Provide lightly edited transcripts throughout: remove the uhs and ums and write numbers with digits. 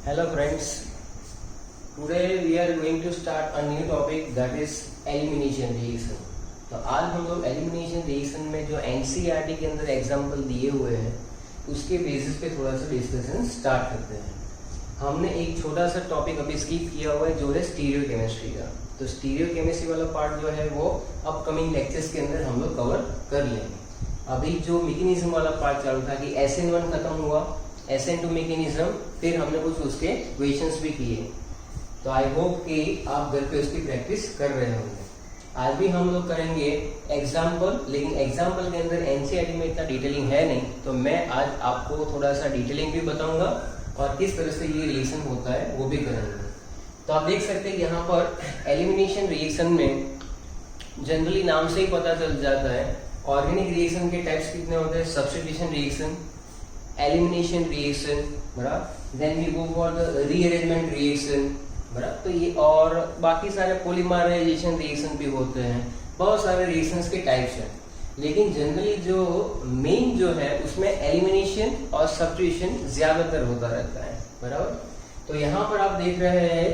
Hello friends, today we are going to start a new topic that is elimination reaction. तो आज हम लोग elimination reaction में जो एनसीईआरटी के अंदर एग्जांपल दिए हुए हैं उसके बेसिस पे थोड़ा सा डिस्कशन स्टार्ट करते हैं। हमने एक छोटा सा टॉपिक अभी स्किप किया हुआ है जो है स्टीरियो केमिस्ट्री का। तो स्टीरियो केमिस्ट्री वाला पार्ट जो है वो अपकमिंग लेक्चर्स के अंदर हम लोग कवर कर लेंगे। अभी जो मैकेनिज्म वाला पार्ट चालू था कि SN1 खत्म हुआ, SN2 मैकेनिज्म, फिर हमने कुछ उसके क्वेश्चंस भी किए। तो आई होप कि आप घर पे उसकी प्रैक्टिस कर रहे होंगे। आज भी हम लोग करेंगे एग्जाम्पल, लेकिन एग्जाम्पल के अंदर एनसीईआरटी में इतना डिटेलिंग है नहीं, तो मैं आज आपको थोड़ा सा डिटेलिंग भी बताऊंगा और किस तरह से ये रिएक्शन होता है वो भी करेंगे। तो आप देख सकते हैं यहाँ पर एलिमिनेशन रिएक्शन में जनरली नाम से ही पता चल जाता है ऑर्गेनिक रिएक्शन के टाइप्स कितने होते हैं। सब्स्टिट्यूशन रिएक्शन, एलिमिनेशन रिएक्शन, बराबर, then we go for the rearrangement reaction, बराबर। तो ये और बाकी सारे पॉलीमराइजेशन रिएक्शन भी होते हैं, बहुत सारे रिएक्शंस के टाइप्स हैं। लेकिन जनरली जो मेन जो है उसमें एलिमिनेशन और सब्स्टिट्यूशन ज्यादातर होता रहता है, बराबर। तो यहाँ पर आप देख रहे हैं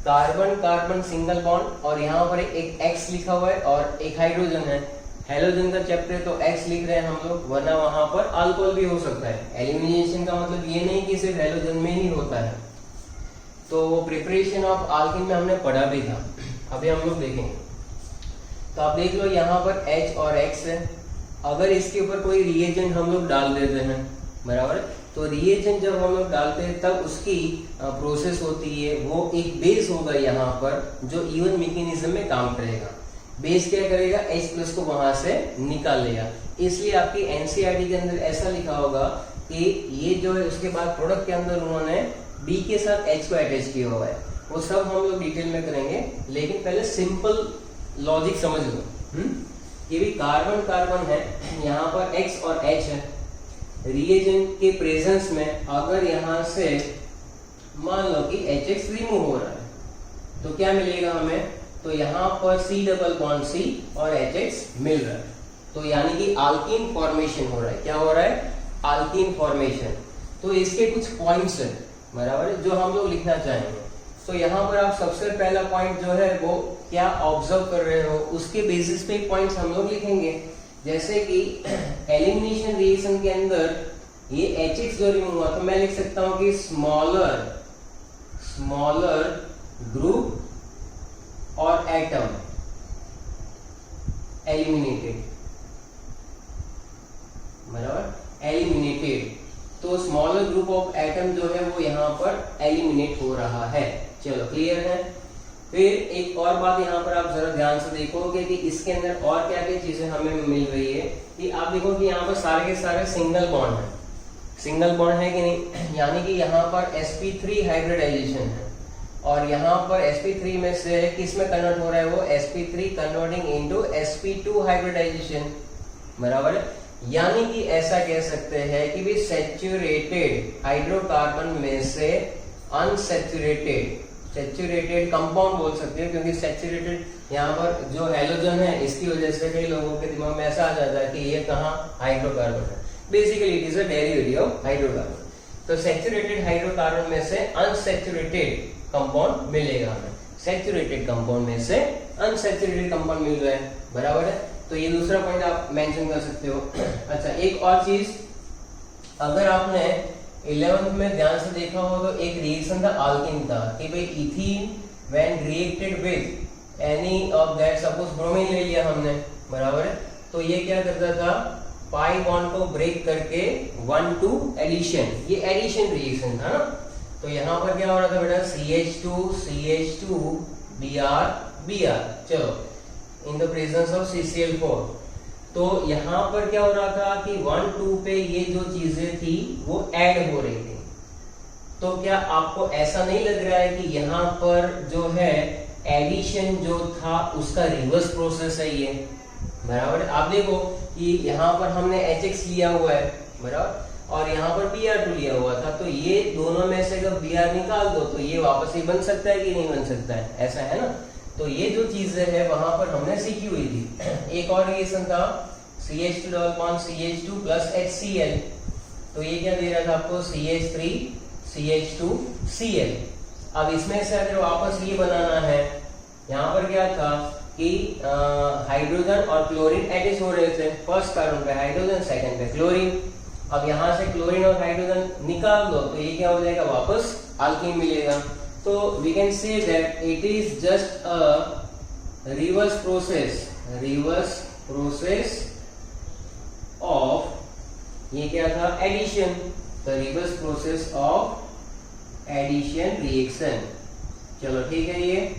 कार्बन कार्बन सिंगल बॉन्ड और यहाँ पर एक X लिखा हुआ है और एक हाइड्रोजन है। हेलोजन का चैप्टर है तो X लिख रहे हैं हम लोग, वरना वहां पर अल्कोहल भी हो सकता है। एलिमिनेशन का मतलब ये नहीं कि सिर्फ हेलोजन में ही होता है। तो वो प्रिपरेशन ऑफ अल्कीन में हमने पढ़ा भी था, अभी हम लोग देखेंगे। तो आप देख लो यहाँ पर H और X है। अगर इसके ऊपर कोई रिएजेंट हम लोग डाल देते हैं, बराबर, तो रिएजेंट जब हम लोग डालते हैं तब उसकी प्रोसेस होती है, वो एक बेस होगा यहाँ पर जो इवन मैकेनिज्म में काम करेगा। बेस क्या करेगा, H+ को वहां से निकाल लेगा। इसलिए आपकी एनसीईआरटी के अंदर ऐसा लिखा होगा कि ये जो है उसके बाद प्रोडक्ट के अंदर उन्होंने B के साथ H को अटैच किया हुआ है। वो सब हम लोग डिटेल में करेंगे, लेकिन पहले सिंपल लॉजिक समझ लो। ये भी कार्बन कार्बन है, यहाँ पर X और H है। रिएजेंट के प्रेजेंस में अगर यहाँ से मान लो कि HX रिमूव हो रहा है तो क्या मिलेगा हमें, तो यहाँ पर C+C और HX मिल रहा है। तो यानी कि अल्कीन फॉर्मेशन हो रहा है। क्या हो रहा है, अल्कीन फॉर्मेशन। तो इसके कुछ पॉइंट्स हैं, बराबर, जो हम लोग लिखना चाहेंगे। तो यहाँ पर आप सबसे पहला पॉइंट जो है वो क्या ऑब्जर्व कर रहे हो उसके बेसिस पे पॉइंट्स हम लोग लिखेंगे। जैसे कि एलिमिनेशन रिएक्शन के अंदर ये HX जो रिमूव हुआ तो मैं लिख सकता हूं कि स्मॉलर ग्रुप और एटम एलिमिनेटेड, बराबर, एलिमिनेटेड। तो स्मॉलर ग्रुप ऑफ एटम जो है वो यहाँ पर एलिमिनेट हो रहा है। चलो, क्लियर है। फिर एक और बात यहाँ पर आप जरा ध्यान से देखोगे कि इसके अंदर और क्या क्या चीजें हमें मिल रही है कि आप देखो कि यहाँ पर सारे के सारे सिंगल बॉन्ड है। सिंगल बॉन्ड है कि नहीं, यानी कि यहाँ पर sp3 हाइब्रिडाइजेशन है और यहाँ पर sp3 में से किस में कन्वर्ट हो रहा है, वो sp3 converting into sp2 hybridisation, बराबर। यानी कि ऐसा कह सकते हैं कि भी सैचुरेटेड हाइड्रोकार्बन में से अनसैचुरेटेड, सैचुरेटेड कंपाउंड बोल सकते हैं, क्योंकि सैचुरेटेड यहाँ पर जो हेलोजन है इसकी वजह से कई लोगों के दिमाग में ऐसा आ जाता है कि ये कहाँ हाइड्रोकार्बन है। Basically it is a derivative of hydrocarbon. तो सैचुरेटेड हाइड्रोकार्बन में से अनसैचुरेटेड कंपाउंड मिलेगा हमें, सैचुरेटेड कंपाउंड में से अनसैचुरेटेड कंपाउंड मिल रहा है, बराबर है। तो ये दूसरा पॉइंट आप मेंशन कर सकते हो। अच्छा, एक और चीज, अगर आपने 11th में ध्यान से देखा हो तो एक रिएक्शन था अल्कीन का कि भाई ethene when reacted with any of that, suppose bromine ले लिया हमने, बराबर है। तो ये क्या करता था, पाई बॉन्ड को ब्रेक करके 1-2 एडिशन, ये एडिशन रिएक्शन था ना। तो यहाँ पर क्या हो रहा था बेटा, CH2 Br, चलो, in the presence of CCl4। तो यहाँ पर क्या हो रहा था कि 1-2 पे ये जो चीजें थी वो ऐड हो रही थी। तो क्या आपको ऐसा नहीं लग रहा है कि यहाँ पर जो है एडिशन जो था उसका रिवर्स प्रोसेस है ये, बराबर। आप देखो कि यहाँ पर हमने HX लिया हुआ है, बराबर, और यहाँ पर Br2 लिया हुआ था। तो ये दोनों में से अगर Br निकाल दो तो ये वापस ही बन सकता है कि नहीं बन सकता है, ऐसा है ना। तो ये जो चीजें है वहां पर हमने सीखी हुई थी। एक और रिएक्शन था CH2 CH2 plus HCl। तो ये क्या दे रहा था आपको, CH3 CH2Cl। अब इसमें से अगर वापस ये बनाना है, यहाँ पर क्या था कि हाइड्रोजन और क्लोरीन एडिस हो रहे थे, फर्स्ट कार्बन पे हाइड्रोजन, सेकंड पे क्लोरीन। अब यहाँ से क्लोरीन और हाइड्रोजन निकाल दो तो ये क्या हो जाएगा, वापस अल्कीन मिलेगा। तो we can say that it is just a reverse process of, ये क्या था, addition, the reverse process of addition reaction. चलो ठीक है, ये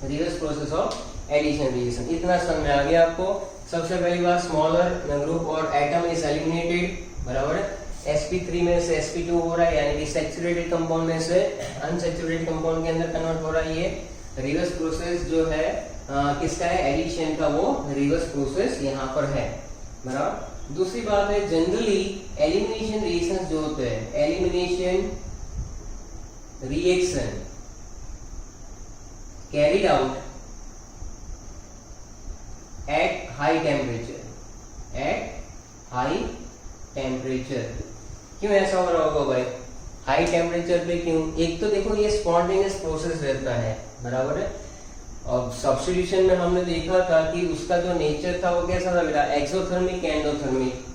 reverse process of addition reaction, इतना समझ में आ गया आपको। सबसे पहली बात, स्मॉलर ग्रुप और एटम इज एलिमिनेटेड, बराबर है। sp3 में से sp2 हो रहा है, यानी कि सैचुरेटेड कंपाउंड में से अनसैचुरेटेड कंपाउंड के अंदर कन्वर्ट हो रहा है। ये रिवर्स प्रोसेस जो है किसका है, एडिशन का, वो रिवर्स प्रोसेस यहाँ पर है, बराबर। दूसरी बात है, जनरली एलिमिनेशन रिएक्शन जो होते हैं, elimination reaction carried out at high temperature. क्यों ऐसा हो रहा होगा भाई, हाई टेम्परेचर पे क्यों? एक तो देखो ये स्पॉन्टेनियस प्रोसेस रहता है, बराबर है। अब सब्स्टिट्यूशन में हमने देखा था कि उसका जो नेचर था वो कैसा था बेटा, एक्सोथर्मिक एंडोथर्मिक,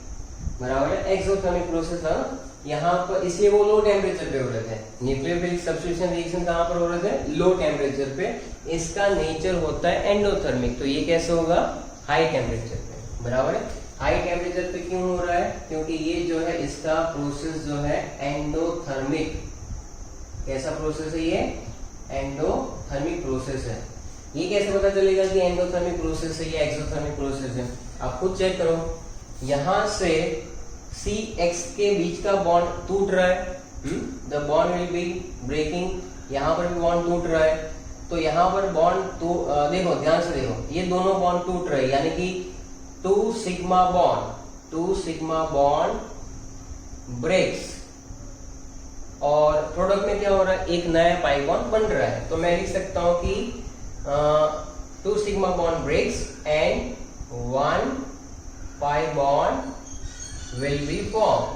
बराबर है। एक्सोथर्मिक प्रोसेस था यहाँ पर, इसलिए वो लो टेम्परेचर पे हो रहे थे। न्यूक्लियोफिलिक सब्स्टिट्यूशन रिएक्शन कहाँ पर हो रहे थे, लो टेम्परेचर पे। इसका नेचर होता है एंडोथर्मिक, तो ये कैसे होगा, हाई टेम्परेचर पे, बराबर है। हाई टेम्परेचर पे क्यों हो रहा है, क्योंकि ये जो है इसका प्रोसेस जो है एंडोथर्मिक, कैसा प्रोसेस है ये, एंडोथर्मिक प्रोसेस है। ये कैसे पता चलेगा कि एंडोथर्मिक प्रोसेस है या एक्सोथर्मिक प्रोसेस है, आप खुद चेक करो। यहां से CX के बीच का बॉन्ड टूट रहा है, the bond will be breaking. यहाँ पर भी बॉन्ड टूट रहा है, तो यहाँ पर बॉन्ड देखो ध्यान से देखो, ये दोनों बॉन्ड टूट रहे हैं, यानी कि 2 सिग्मा बॉन्ड ब्रेक्स, और प्रोडक्ट में क्या हो रहा है, एक नया पाई बॉन्ड बन रहा है। तो मैं लिख सकता हूं कि 2 sigma bond breaks and 1 pi bond will be formed,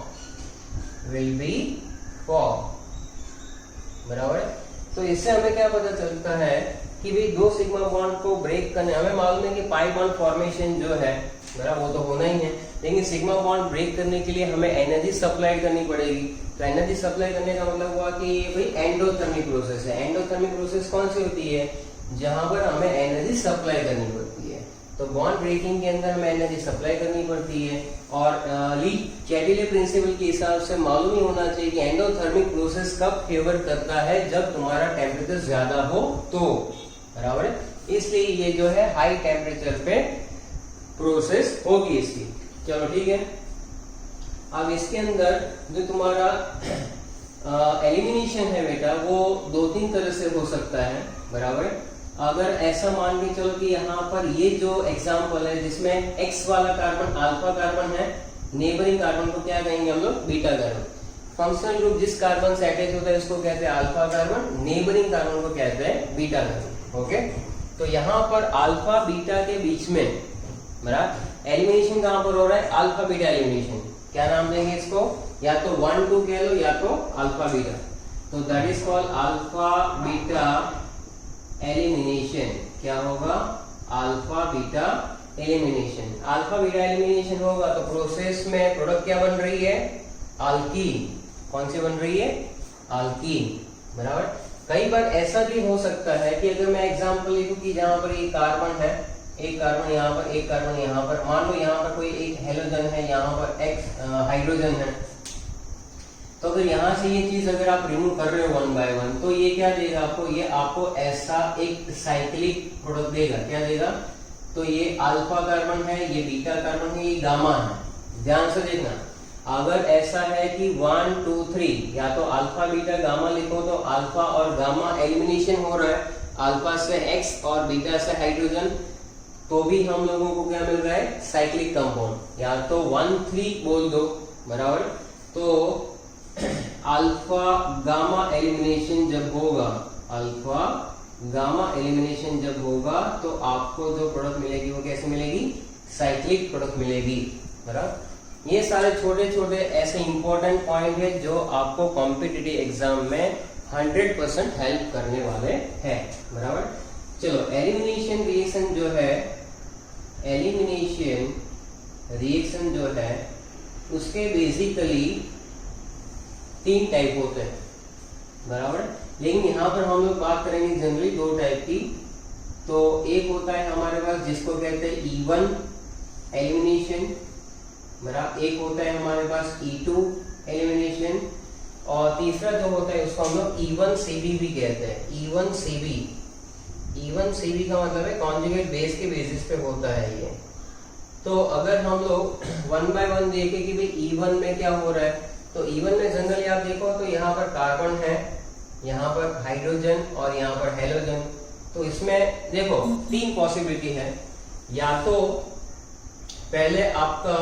बराबर है। तो इससे हमें क्या पता चलता है कि भाई 2 सिग्मा बॉन्ड को ब्रेक करने, हमें मालूम है कि पाई बॉन्ड फॉर्मेशन जो है, बराबर, वो तो होना ही है, लेकिन सिग्मा बॉन्ड ब्रेक करने के लिए हमें एनर्जी सप्लाई करनी पड़ेगी। तो एनर्जी सप्लाई करने का मतलब हुआ कि ये भाई एंडोथर्मिक प्रोसेस है। एंडोथर्मिक प्रोसेस कौन सी होती है, जहां पर हमें एनर्जी सप्लाई करनी पड़ती है। तो बॉन्ड ब्रेकिंग के अंदर हमें एनर्जी सप्लाई करनी पड़ती है, और ली चैटिले प्रिंसिपल के हिसाब से मालूम ही होना चाहिए कि एंडोथर्मिक प्रोसेस कब फेवर करता है, जब तुम्हारा टेम्परेचर ज्यादा हो तो, बराबर है। इसलिए ये जो है हाई टेम्परेचर पे प्रोसेस होगी इसकी। चलो ठीक है, अब इसके अंदर जो तुम्हारा एलिमिनेशन है बेटा, वो 2-3 तरह से हो सकता है, बराबर है। अगर ऐसा मान के चलो कि यहाँ पर ये जो एग्जाम्पल है जिसमें X वाला कार्बन अल्फा कार्बन है, नेबरिंग कार्बन को क्या कहेंगे हम लोग, बीटा कार्बन। फंक्शनल ग्रुप जिस कार्बन से अटैच होता है उसको कहते हैं अल्फा कार्बन, नेबरिंग कार्बन को कहते हैं बीटा कार्बन। ओके, तो यहाँ पर अल्फा बीटा के बीच में, बराबर, एलिमिनेशन कहाँ पर हो रहा है, अल्फा बीटा एलिमिनेशन। क्या नाम देंगे इसको, या तो 1-2 कह लो या तो अल्फा बीटा। तो that is called alpha beta elimination. क्या होगा, alpha beta elimination. Alpha beta elimination होगा तो प्रोसेस में प्रोडक्ट क्या बन रही है, अल्कीन। कौन सी बन रही है, अल्कीन, बराबर। कई बार ऐसा भी हो सकता है कि अगर मैं एग्जांपल लिखूं कि जहां पर एक कार्बन है, एक कार्बन यहाँ पर, एक कार्बन यहाँ पर, मान लो यहाँ पर कोई एक हेलोजन है, यहाँ पर एक हाइड्रोजन है, तो अगर यहाँ से ये चीज अगर आप रिमूव कर रहे हो 1 by 1, तो ये क्या देगा आपको, ये आपको ऐसा एक साइक्लिक प्रोडक्ट देगा। क्या देगा, तो ये अल्फा कार्बन है, ये बीटा कार्बन है, ये गामा है। ध्यान से देखना, अगर ऐसा है कि 1 2 3 या तो अल्फा बीटा गामा लिखो, तो अल्फा और गामा एलिमिनेशन हो रहा है, अल्फा से X और बीटा से हाइड्रोजन, तो भी हम लोगों को क्या मिल रहा है, साइक्लिक कंपाउंड। या तो 1-3 बोल दो, बराबर। तो अल्फा गामा एलिमिनेशन जब होगा, अल्फा गामा एलिमिनेशन जब होगा, तो आपको जो प्रोडक्ट मिलेगी वो कैसे मिलेगी, साइक्लिक प्रोडक्ट मिलेगी, बराबर। ये सारे छोटे छोटे ऐसे इंपॉर्टेंट पॉइंट है जो आपको कॉम्पिटिटिव एग्जाम में 100% हेल्प करने वाले हैं, बराबर। चलो एलिमिनेशन रिएक्शन जो है, एलिमिनेशन रिएक्शन जो है उसके बेसिकली 3 टाइप होते हैं, बराबर। लेकिन यहाँ पर हम लोग बात करेंगे जनरली 2 टाइप की। तो एक होता है हमारे पास जिसको कहते हैं E1 एलिमिनेशन, बराबर। एक होता है हमारे पास E2 एलिमिनेशन, और तीसरा जो होता है उसको हम लोग E1CB भी कहते हैं। E1CB, E1CB का मतलब है कॉन्जुगेट बेस के बेसिस पे होता है ये। तो अगर हम लोग 1 बाय 1 देखें कि भाई E1 में क्या हो रहा है, तो E1 में जनरली आप देखो तो यहाँ पर कार्बन है, यहाँ पर हाइड्रोजन और यहाँ पर हेलोजन। तो इसमें देखो 3 पॉसिबिलिटी है, या तो पहले आपका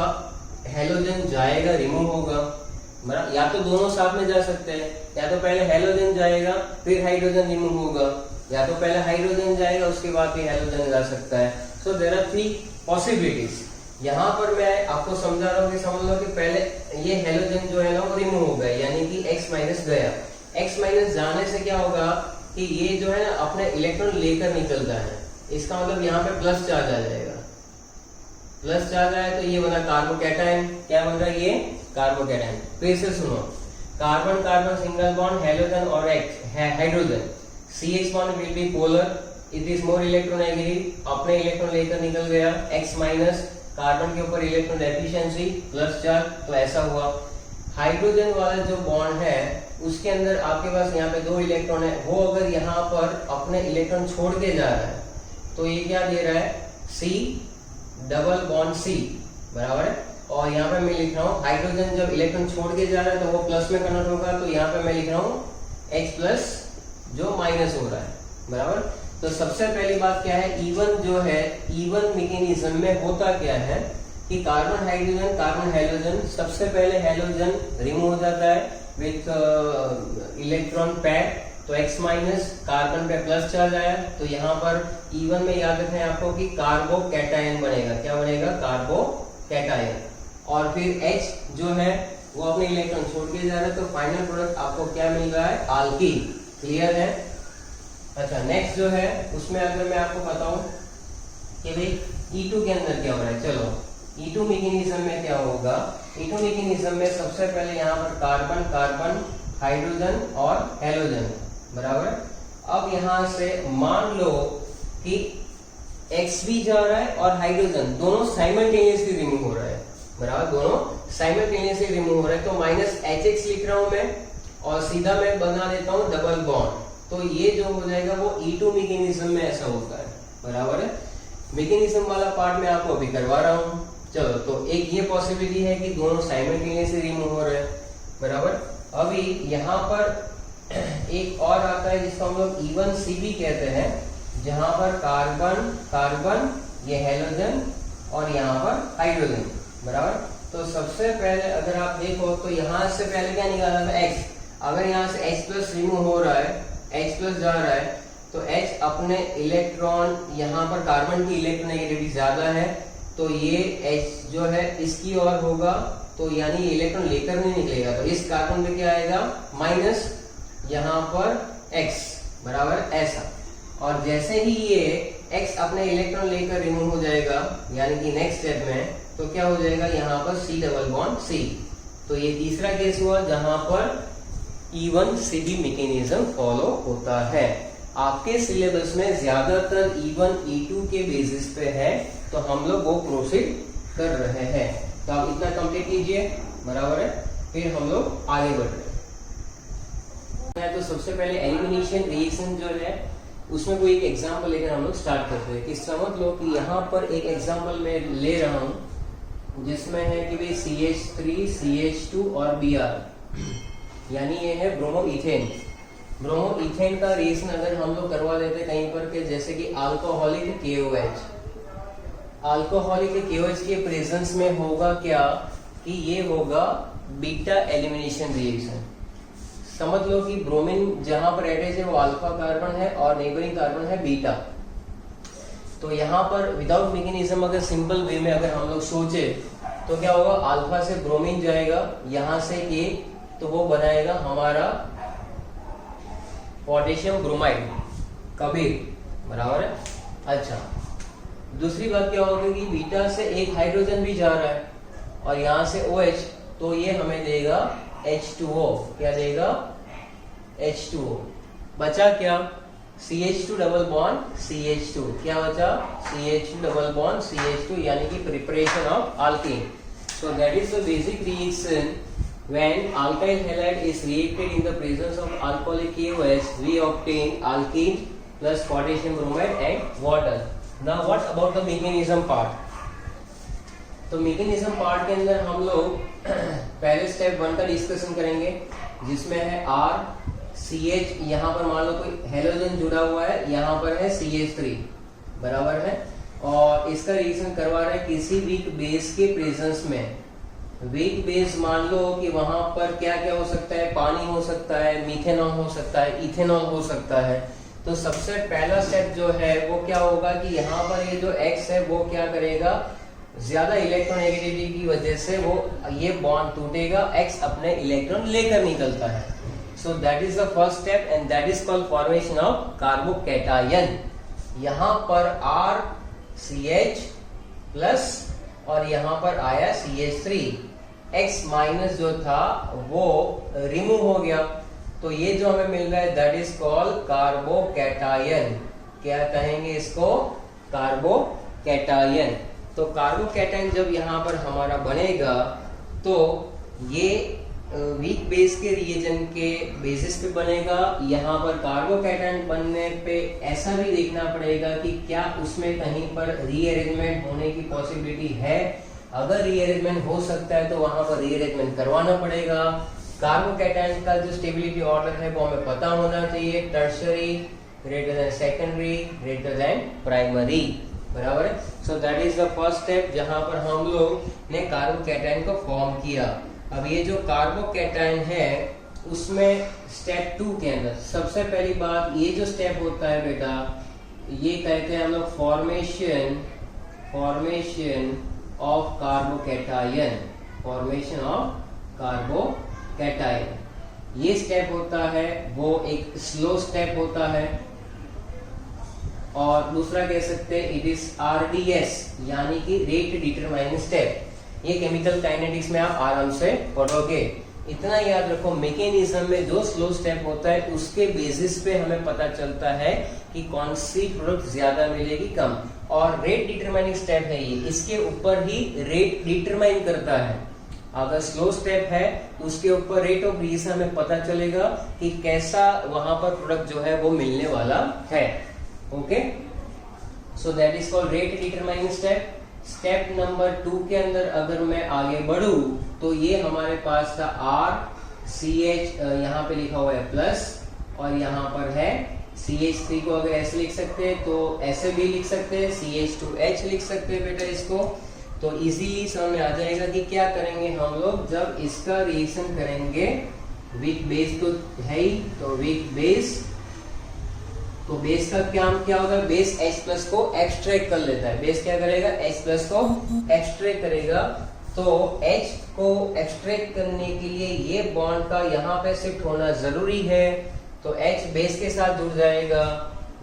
हेलोजन जाएगा, रिमूव होगा, बराबर, या तो दोनों साथ में जा सकते हैं, या तो पहले हेलोजन जाएगा फिर हाइड्रोजन रिमूव होगा, या तो पहले हाइड्रोजन जाएगा उसके बाद फिर हेलोजन जा सकता है। So there are 3 possibilities. यहाँ पर मैं आपको समझा रहा हूँ कि समझ लो कि पहले ये हेलोजन जो है ना वो रिमूव हो गया, यानी कि X माइनस गया। X माइनस जाने से क्या होगा कि ये जो है ना अपने इलेक्ट्रॉन लेकर निकलता है, इसका मतलब यहाँ पे प्लस चार्ज आ जाएगा। प्लस चार्ज आया तो ये बना कार्बोकैटायन। क्या बन रहा है ये? कार्बोकैटायन। फिर से सुनो, carbon carbon single bond, halogen और hydrogen, CH bond will be polar, it is more electronegative, अपने इलेक्ट्रॉन लेकर निकल गया। X माइनस, कार्बन के ऊपर इलेक्ट्रॉन डेफिशिएंसी, प्लस चार्ज, तो ऐसा हुआ। हाइड्रोजन वाला जो बॉन्ड है उसके अंदर आपके पास यहाँ पे 2 इलेक्ट्रॉन है, वो अगर यहाँ पर अपने इलेक्ट्रॉन छोड़ के जा रहा है तो ये क्या दे रहा है? C डबल बॉन्ड C, बराबर है। और यहाँ पे मैं लिख रहा हूँ हाइड्रोजन जब इलेक्ट्रॉन छोड़ के जा रहा है तो वो प्लस में कन्वर्ट होगा, तो यहाँ पे मैं लिख रहा हूँ H प्लस जो माइनस हो रहा है, बराबर। तो सबसे पहली बात क्या है, E1 जो है, E1 मैकेनिज्म में होता क्या है कि कार्बन हाइड्रोजन कार्बन हेलोजन, सबसे पहले हेलोजन रिमूव हो जाता है विथ इलेक्ट्रॉन पैर, तो X माइनस, कार्बन पे प्लस चार्ज आया, तो यहाँ पर E1 में याद रखना है आपको कि कार्बोकैटायन बनेगा। क्या बनेगा? कार्बोकैटायन। और फिर H जो है वो अपने इलेक्ट्रॉन छोड़ के जा रहा है, तो फाइनल प्रोडक्ट आपको क्या मिल रहा है? आल्कीन। क्लियर है? अच्छा, नेक्स्ट जो है उसमें अगर मैं आपको बताऊं कि भाई E2 के अंदर क्या हो रहा है, चलो E2 मैकेनिज्म में क्या होगा। E2 मैकेनिज्म में सबसे पहले यहाँ पर कार्बन कार्बन, हाइड्रोजन और हेलोजन, बराबर। अब यहाँ से मान लो कि X भी जा रहा है और हाइड्रोजन दोनों साइमल्टेनियसली रिमूव हो रहा है, बराबर, दोनों साइमल्टेनियसली रिमूव हो रहा है। तो माइनस HX लिख रहा हूं मैं और सीधा मैं बना देता हूं डबल बॉन्ड, तो ये जो हो जाएगा वो E2 मैकेनिज्म में ऐसा होता है, बराबर है। मैकेनिज्म वाला पार्ट मैं आपको अभी करवा रहा हूं। चलो, तो एक ये पॉसिबिलिटी है कि दोनों साइमल्टेनियसली रिमूव हो रहे हैं, बराबर। अभी यहाँ पर एक और आता है जिसको हम लोग E1CB कहते हैं, जहां पर कार्बन कार्बन, ये हेलोजन और यहाँ पर हाइड्रोजन, बराबर। तो सबसे पहले अगर आप देखो तो यहाँ से पहले क्या निकाला था? X। अगर यहाँ से H प्लस रिमूव हो रहा है, H प्लस जा रहा है, तो H अपने इलेक्ट्रॉन, यहाँ पर कार्बन की इलेक्ट्रोनेगेटिविटी ज्यादा है, तो ये H जो है इसकी ओर होगा, तो यानी इलेक्ट्रॉन लेकर नहीं निकलेगा, तो इस कार्बन पे क्या आएगा? माइनस, यहाँ पर X, बराबर ऐसा। और जैसे ही ये X अपने इलेक्ट्रॉन लेकर रिमूव हो जाएगा, यानी कि नेक्स्ट स्टेप में, तो क्या हो जाएगा? यहाँ पर C डबल बॉन्ड C। तो ये तीसरा केस हुआ जहां पर E1CB मैकेनिज्म फॉलो होता है। आपके सिलेबस में ज्यादातर E1 E2 के बेसिस पे है, तो हम लोग वो प्रोसीड कर रहे हैं। तो आप इतना कंप्लीट कीजिए, बराबर है, फिर हम लोग आगे बढ़ रहे हैं। तो सबसे पहले एलिमिनेशन रिएक्शन जो है उसमें कोई एक एग्जाम्पल लेकर हम लोग स्टार्ट करते हैं। कि समझ लो कि यहाँ पर एक एग्जाम्पल मैं ले रहा हूँ जिसमें है कि भाई CH3 CH2 और Br, यानी ये है ब्रोमोइथेन। ब्रोमोइथेन का रिएक्शन अगर हम लोग करवा देते कहीं पर के, जैसे कि अल्कोहलिक KOH, अल्कोहलिक KOH के प्रेजेंस में होगा क्या कि ये होगा बीटा एलिमिनेशन रिएक्शन। समझ लो कि ब्रोमीन जहां पर अटैच है वो अल्फा कार्बन है और नेबरिंग कार्बन है बीटा। तो यहाँ पर विदाउट मैकेनिज्म अगर सिंपल वे में अगर हम लोग सोचे तो क्या होगा, अल्फा से ब्रोमीन जाएगा, यहां से A, तो वो बनाएगा हमारा पोटेशियम ब्रोमाइड कबीर, बराबर है। अच्छा, दूसरी बात क्या होगी कि बीटा से एक हाइड्रोजन भी जा रहा है और यहाँ से OH, तो ये हमें देगा H2O। क्या देगा? H2O। बचा क्या? CH2 double bond CH2। क्या बचा? CH2 डबल बॉन्ड CH2, यानी कि preparation of alkyne. So that is the basic reaction when alkyl halide is reacted in the presence of alcoholic KOH, we obtain alkene plus potassium bromide and water. Now what about the mechanism part? तो mechanism part के अंदर हम लोग पहले step 1 का discussion करेंगे, जिसमें है RCH, यहाँ पर मान लो कोई हेलोजन जुड़ा हुआ है, यहाँ पर है CH3, बराबर है, और इसका रिएक्शन करवा रहे हैं किसी वीक बेस के प्रेजेंस में। वीक बेस मान लो कि वहां पर क्या क्या हो सकता है, पानी हो सकता है, मिथेनॉल हो सकता है, इथेनॉल हो सकता है। तो सबसे पहला स्टेप जो है वो क्या होगा कि यहाँ पर ये जो X है वो क्या करेगा, ज्यादा इलेक्ट्रोनेगेटिविटी की वजह से वो ये बॉन्ड टूटेगा, X अपने इलेक्ट्रॉन लेकर निकलता है। So that is the first step and that is called formation of carbocation. यहाँ पर RCH प्लस और यहाँ पर आया CH3, X माइनस जो था वो रिमूव हो गया, तो ये जो हमें मिल रहा है दैट इज कॉल्ड कार्बोकैटायन। क्या कहेंगे इसको? कार्बोकैटायन। तो कार्बोकैटायन जब यहाँ पर हमारा बनेगा तो ये वीक बेस के रिएजेंट के बेसिस पे बनेगा। यहाँ पर कार्बोकैटायन बनने पे ऐसा भी देखना पड़ेगा कि क्या उसमें कहीं पर रीअरेंजमेंट होने की पॉसिबिलिटी है। अगर रीअरेंजमेंट हो सकता है तो वहां पर रीअरेंजमेंट करवाना पड़ेगा। कार्बोकैटायन का जो स्टेबिलिटी ऑर्डर है वो हमें पता होना चाहिए, tertiary greater than secondary greater than primary, बराबर है। So that is the first step जहां पर हम लोग ने कार्बोकैटायन को फॉर्म किया। अब ये जो कार्बोकैटायन है उसमें स्टेप 2 के अंदर सबसे पहली बात, ये जो स्टेप होता है बेटा, ये कहते हैं हम लोग formation of carbocation, formation of carbocation. ये स्टेप होता है वो एक स्लो स्टेप होता है, और दूसरा कह सकते हैं इट इज RDS, यानी कि रेट डिटरमाइनिंग स्टेप। ये केमिकल काइनेटिक्स में आप आराम से पढ़ोगे। इतना याद रखो, मैकेनिज्म में जो स्लो स्टेप होता है उसके बेसिस पे हमें पता चलता है कि कौन सी प्रोडक्ट ज्यादा मिलेगी, कम। और रेट डिटरमाइनिंग स्टेप है ये, इसके ऊपर ही रेट डिटरमाइन करता है। अगर स्लो स्टेप है उसके ऊपर रेट ऑफ रिलीज हमें पता चलेगा कि कैसा वहां पर प्रोडक्ट जो है वो मिलने वाला है। Okay, so that is called rate determining step. Step number 2 के अंदर अगर मैं आगे बढ़ू तो ये हमारे पास था RCH, यहाँ पे लिखा हुआ है प्लस, और यहाँ पर है CH3 को अगर ऐसे लिख सकते हैं तो ऐसे भी लिख सकते हैं, CH2H लिख सकते हैं बेटा इसको। तो इजीली समझ में आ जाएगा कि क्या करेंगे हम लोग जब इसका रिएक्शन करेंगे। वीक बेस तो है ही, तो वीक बेस, तो बेस का काम क्या होगा, बेस H+ को एक्सट्रैक्ट कर लेता है। बेस क्या करेगा, H+ को एक्सट्रैक्ट करेगा। तो H को एक्सट्रैक्ट करने के लिए ये बॉन्ड का यहाँ पे शिफ्ट होना जरूरी है, तो H बेस के साथ जुड़ जाएगा,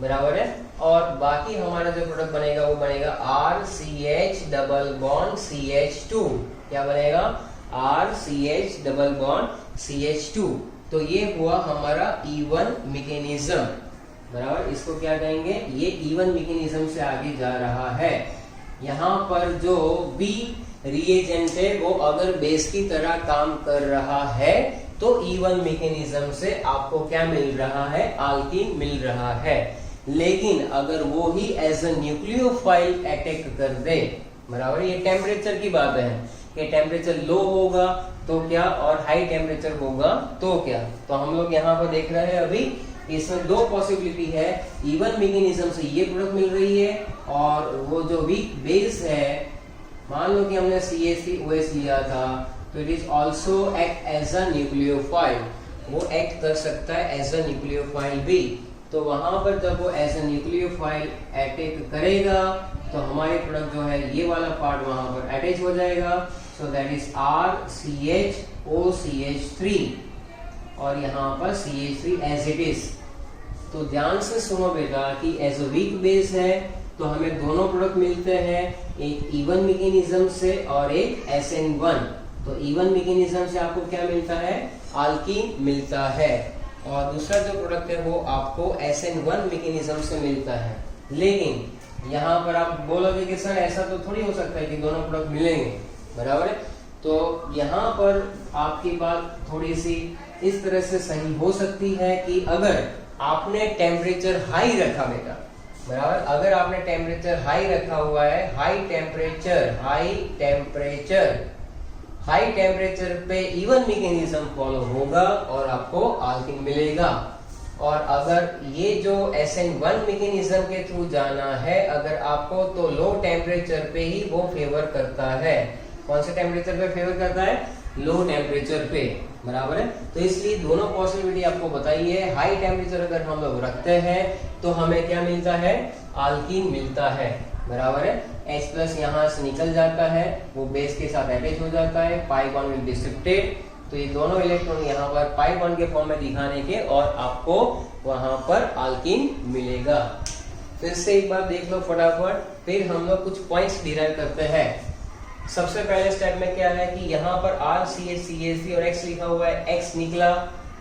बराबर है। और बाकी हमारा जो प्रोडक्ट बनेगा वो बनेगा RCH डबल बॉन्ड CH2। क्या बनेगा, RCH डबल बॉन्ड CH2। तो ये हुआ हमारा E1 मैकेनिज्म, बराबर। इसको क्या कहेंगे, ये E1 मैकेनिज्म से आगे जा रहा है। यहाँ पर जो B रिएजेंट है वो अगर बेस की तरह काम कर रहा है तो E1 मैकेनिज्म से आपको क्या मिल रहा है, अल्कीन मिल रहा है। लेकिन अगर वो ही एज अ न्यूक्लियोफाइल अटैक कर दे, बराबर, ये टेम्परेचर की बात है कि टेम्परेचर लो होगा तो क्या और हाई टेम्परेचर होगा तो क्या। तो हम लोग यहाँ पर देख रहे हैं अभी इसमें 2 पॉसिबिलिटी है। E1 मैकेनिज्म से ये प्रोडक्ट मिल रही है, और वो जो वीक बेस है, मान लो कि हमने CH3OH लिया था, तो it is also act as a nucleophile. वो एक्ट कर सकता है एज अ न्यूक्लियोफाइल भी। तो वहां पर जब वो एज अ न्यूक्लियोफाइल अटैक करेगा तो हमारे प्रोडक्ट जो है ये वाला पार्ट वहां पर अटैच हो जाएगा। सो दैट इज RCHOCH3 और यहाँ पर CH3 एज इट इज। तो ध्यान से सुनो बेटा कि एज अ वीक बेस है तो हमें दोनों प्रोडक्ट मिलते हैं, एक इवन मैकेनिज्म से और एक SN1। तो इवन मैकेनिज्म से आपको क्या मिलता है, अल्कीन मिलता है, और दूसरा जो प्रोडक्ट है वो आपको SN1 मैकेनिज्म से मिलता है। लेकिन यहाँ पर आप बोलोगे कि सर ऐसा तो थोड़ी हो सकता है कि दोनों प्रोडक्ट मिलेंगे, बराबर है। तो यहाँ पर आपकी बात थोड़ी सी इस तरह से सही हो सकती है कि अगर आपने टेम्परेचर हाई रखा बेटा, बराबर, अगर आपने टेम्परेचर हाई रखा हुआ है, हाई टेम्परेचर पे इवन मैकेनिज्म फॉलो होगा और आपको अल्कीन मिलेगा। और अगर ये जो SN1 मैकेनिज्म के थ्रू जाना है अगर आपको, तो लो टेम्परेचर पे ही वो फेवर करता है। कौन से टेम्परेचर पे फेवर करता है, लो टेम्परेचर पे, बराबर है। तो इसलिए दोनों पॉसिबिलिटी आपको बताई है। हाई टेम्परेचर अगर हम लोग रखते हैं तो हमें क्या मिलता है, अल्कीन मिलता है, बराबर है। H+ यहाँ से निकल जाता है, वो बेस के साथ अटैच हो जाता है, pi bond will be shifted. तो ये दोनों इलेक्ट्रॉन यहाँ पर पाई बॉन्ड के फॉर्म में दिखाने के और आपको वहां पर अल्कीन मिलेगा। फिर से एक बार देख लो फटाफट, फिर हम लोग कुछ पॉइंट्स डिराइव करते हैं। सबसे पहले स्टेप में क्या है कि यहाँ पर RCH और X लिखा हुआ है, X निकला,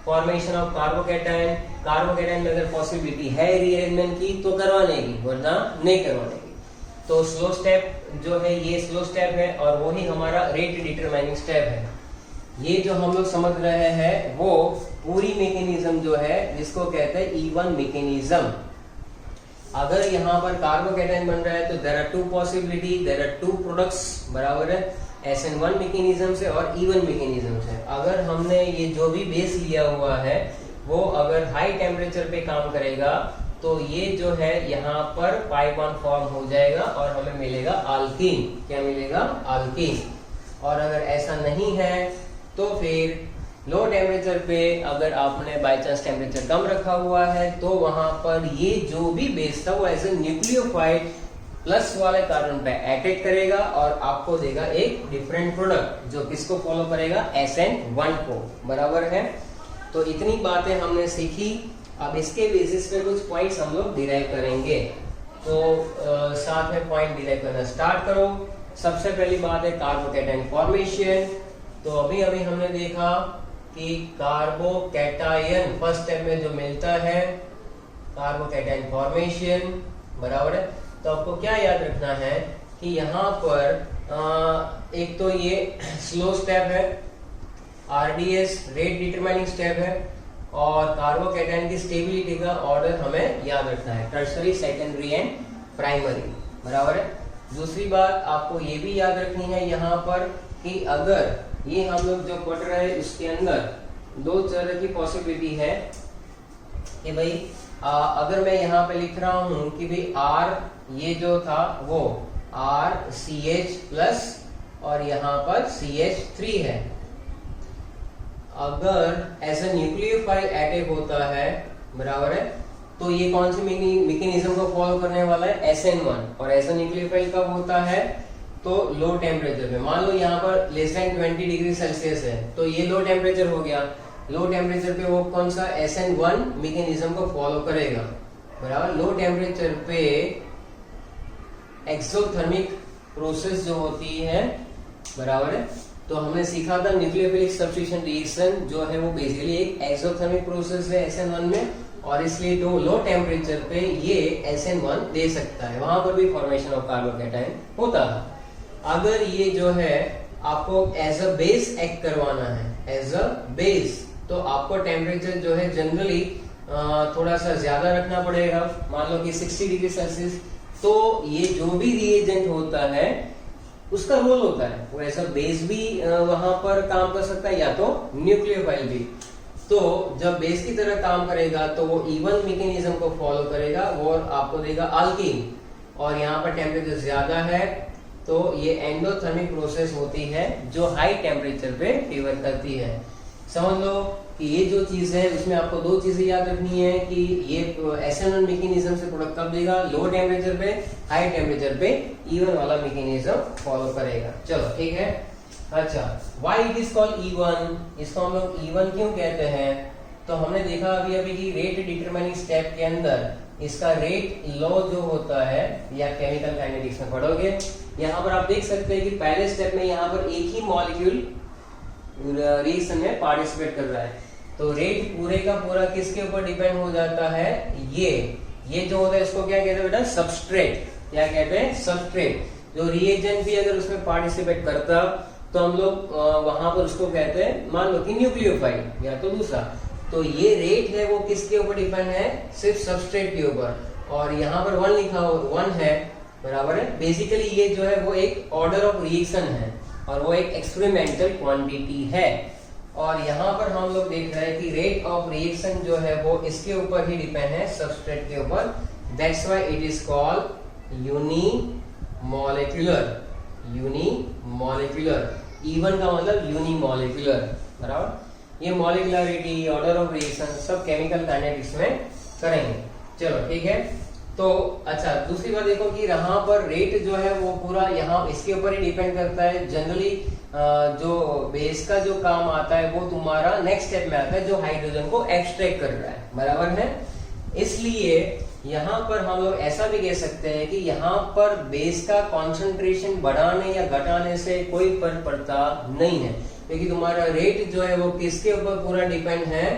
फॉर्मेशन ऑफ कार्बोकैटायन। कार्बोकैटायन में अगर पॉसिबिलिटी है रीअरेंजमेंट की तो करवाने की, वरना नहीं करवाने की। तो स्लो स्टेप जो है ये स्लो स्टेप है और वही हमारा रेट डिटरमाइनिंग स्टेप है। ये जो हम लोग समझ रहे हैं वो पूरी मैकेनिज्म जो है जिसको कहते हैं इवन मैकेनिज्म। अगर यहाँ पर कार्बोकैटायन बन रहा है तो there are two possibility, there are two products, बराबर है, SN1 मैकेनिज्म से और इवन मैकेनिज्म से। अगर हमने ये जो भी बेस लिया हुआ है वो अगर हाई टेम्परेचर पे काम करेगा तो ये जो है यहाँ पर पाई बॉन्ड फॉर्म हो जाएगा और हमें मिलेगा अल्कीन। क्या मिलेगा, अल्कीन। और अगर ऐसा नहीं है तो फिर लो टेम्परेचर पे अगर आपने बाय चांस टेम्परेचर कम रखा हुआ है तो वहां पर ये जो भी बेस था वो एज ए न्यूक्लियोफाइड प्लस वाले कार्बन पे अटैक करेगा और आपको देगा एक डिफरेंट प्रोडक्ट जो किसको फॉलो करेगा, SN1 को, बराबर है। तो इतनी बातें हमने सीखी। अब इसके बेसिस पे कुछ पॉइंट्स हम लोग डिराइव करेंगे। तो साथ में पॉइंट डिराइव करना स्टार्ट करो। सबसे पहली बात है कार्बोकैटायन फॉर्मेशन। तो अभी हमने देखा कि कार्बोकैटायन फर्स्ट स्टेप में जो मिलता है कार्बोकैटायन फॉर्मेशन, बराबर है। तो आपको क्या याद रखना है कि यहाँ पर एक तो ये स्लो स्टेप है, RDS रेट डिटरमाइनिंग स्टेप है, और कार्बोकैटायन की स्टेबिलिटी का ऑर्डर हमें याद रखना है, टर्शरी, सेकेंडरी एंड प्राइमरी, बराबर है। दूसरी बात आपको ये भी याद रखनी है यहाँ पर कि अगर ये हम लोग जो पढ़ रहे हैं उसके अंदर दो तरह की पॉसिबिलिटी है कि भाई अगर मैं यहाँ पे लिख रहा हूं कि भाई R ये जो था वो RCH+ और यहाँ पर CH3 है। अगर ऐसा न्यूक्लियोफाइल अटैक होता है, बराबर है, तो ये कौन सी मैकेनिज्म को फॉलो करने वाला है, SN1। और ऐसा न्यूक्लियोफाइल कब होता है, तो लो टेम्परेचर पे। मान लो यहाँ पर लेस देन 20 डिग्री सेल्सियस है तो ये लो टेम्परेचर हो गया। लो टेम्परेचर पे वो कौन सा, SN1 मैकेनिज्म को फॉलो करेगा, बराबर। लो टेम्परेचर पे एक्सोथर्मिक प्रोसेस जो होती है, बराबर है। तो हमने सीखा था न्यूक्लियोफिलिक सब्स्टिट्यूशन रिएक्शन जो है वो बेसिकली एक एक्सोथर्मिक प्रोसेस है SN1 में, और इसलिए तो लो टेम्परेचर पे ये SN1 दे सकता है। वहां पर भी फॉर्मेशन ऑफ कार्बोकैटायन होता है। अगर ये जो है आपको एज अ बेस एक्ट करवाना है, एज अ बेस, तो आपको टेम्परेचर जो है जनरली थोड़ा सा ज्यादा रखना पड़ेगा, मान लो कि 60 डिग्री सेल्सियस। तो ये जो भी रिएजेंट होता है उसका रोल होता है, वो ऐसा बेस भी वहां पर काम कर सकता है या तो न्यूक्लियोफाइल भी। तो जब बेस की तरह काम करेगा तो वो इवन मैकेनिज्म को फॉलो करेगा और आपको देगा अल्कीन। और यहाँ पर टेम्परेचर ज्यादा है तो ये एंडोथर्मिक प्रोसेस होती है जो हाई टेम्परेचर पे फेवर करती है। समझ लो कि ये जो चीज है उसमें आपको दो चीजें याद रखनी है कि ये SN1 मैकेनिज्म से प्रोडक्ट कब देगा, लो टेम्परेचर पे, हाई टेम्परेचर पे इवन वाला मैकेनिज्म फॉलो करेगा। चलो ठीक है। अच्छा, why it is called E1, इसको हम लोग E1 क्यों कहते हैं? तो हमने देखा अभी अभी कि रेट डिटरमाइनिंग स्टेप के अंदर इसका रेट लॉ जो होता है, या केमिकल काइनेटिक्स में पढ़ोगे, यहाँ पर आप देख सकते हैं कि पहले स्टेप में यहाँ पर एक ही मॉलिक्यूल रिएक्शन में पार्टिसिपेट कर रहा है, तो रेट पूरे का पूरा किसके ऊपर डिपेंड हो जाता है? ये जो होता है इसको क्या कहते हैं बेटा? सबस्ट्रेट। क्या कहते हैं? सबस्ट्रेट। जो रिएजेंट भी अगर उसमें पार्टिसिपेट करता तो हम लोग वहां पर उसको कहते हैं, मान लो कि न्यूक्लियोफाइल या तो दूसरा। तो ये रेट है वो किसके ऊपर डिपेंड है? सिर्फ सबस्ट्रेट के ऊपर। और यहाँ पर 1 लिखा हो, 1 है, बराबर है। बेसिकली ये जो है वो एक ऑर्डर ऑफ रिएक्शन है और वो एक एक्सपेरिमेंटल क्वांटिटी है। और यहाँ पर हम लोग देख रहे हैं कि रेट ऑफ रिएक्शन जो है वो इसके ऊपर ही डिपेंड है, सबस्ट्रेट के ऊपर। That's why it is called unimolecular. E1 का मतलब यूनिमॉलिक्यूलर, बराबर। ये मॉलिक्यूलरिटी, ऑर्डर ऑफ रिएक्शन सब केमिकल काइनेटिक्स में करेंगे। चलो ठीक है। तो अच्छा, दूसरी बात देखो कि यहाँ पर रेट जो है वो पूरा यहाँ इसके ऊपर ही डिपेंड करता है। जनरली जो बेस का जो काम आता है वो तुम्हारा नेक्स्ट स्टेप में आता है, जो हाइड्रोजन को एक्सट्रैक्ट कर रहा है, बराबर है। इसलिए यहाँ पर हम लोग ऐसा भी कह सकते हैं कि यहाँ पर बेस का कंसंट्रेशन बढ़ाने या घटाने से कोई फर्क पड़ता नहीं है, क्योंकि तुम्हारा रेट जो है वो किसके ऊपर पूरा डिपेंड है?